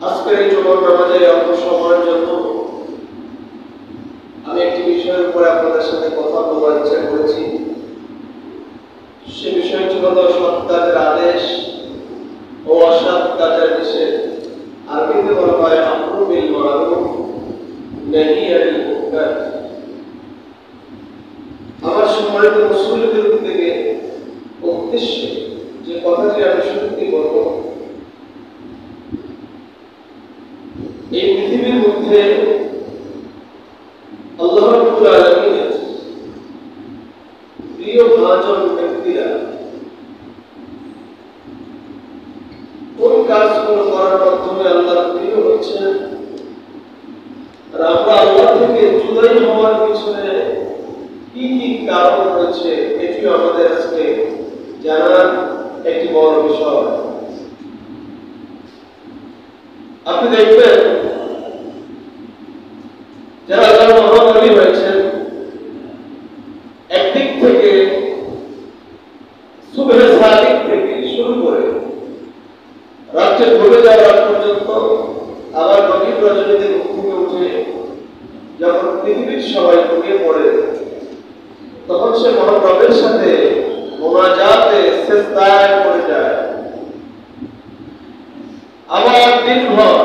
আজকের এই জুমার নামাজে অল্প সময়ের জন্য আমি একটি বিষয়ের উপরে আপনাদের সাথে কথা বলার ইচ্ছা করেছি। সে বিষয়টি হল সৎ কাজের আদেশ ও অসৎ কাজের নিষেধ। আরবিতে বলা হয় আমরু বিল মারুফ নাহি আনিল মুনকার। আমার সম্মানিত মুসলিমদের থেকে উদ্দেশ্যে যে কথাটি আমি শুরুতেই বলব, এই পৃথিবীর মধ্যে আল্লাহ রাব্বুল আলামিনের প্রিয় ভাজন ব্যক্তিরা কোন কাজগুলো করার মাধ্যমে আল্লাহ প্রিয় হচ্ছেন, আর আমরা আল্লাহ থেকে জুদাই হওয়ার পিছনে কি কি কারণ রয়েছে, এটিও আমাদের আজকে জানার একটি বড় বিষয়। আপনি দেখবেন যারা আল্লাহর মহানবী হয়েছেন, একদিক থেকে সুবহে সাদিক থেকে শুরু করে রাত্রে ডুবে যাওয়ার পর্যন্ত, আবার গভীর রজনীতে ঘুম থেকে উঠে যখন পৃথিবীর সবাই ঘুমিয়ে পড়ে, তখন সে মহান রবের সাথে মোনাজাতে সিজদায় পড়ে যায়। আবার দিনভর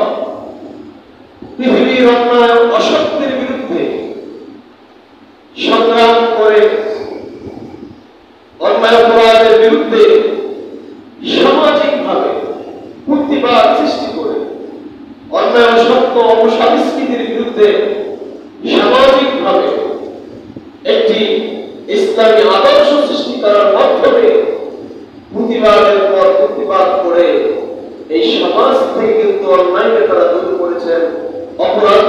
পৃথিবীর অন্যায় অসত্যের বিরুদ্ধে সংগ্রাম করে, অন্যায় অপরাধের বিরুদ্ধে সামাজিকভাবে প্রতিবাদ সৃষ্টি করে, অন্যায় অসত্য অপসংস্কৃতির বিরুদ্ধে সামাজিকভাবে একটি ইসলামী আদর্শ সৃষ্টি করার মাধ্যমে প্রতিবাদের পর প্রতিবাদ করে এই সমাজ থেকে কিন্তু অন্যায়কে তারা দূর করেছেন, অপরাধ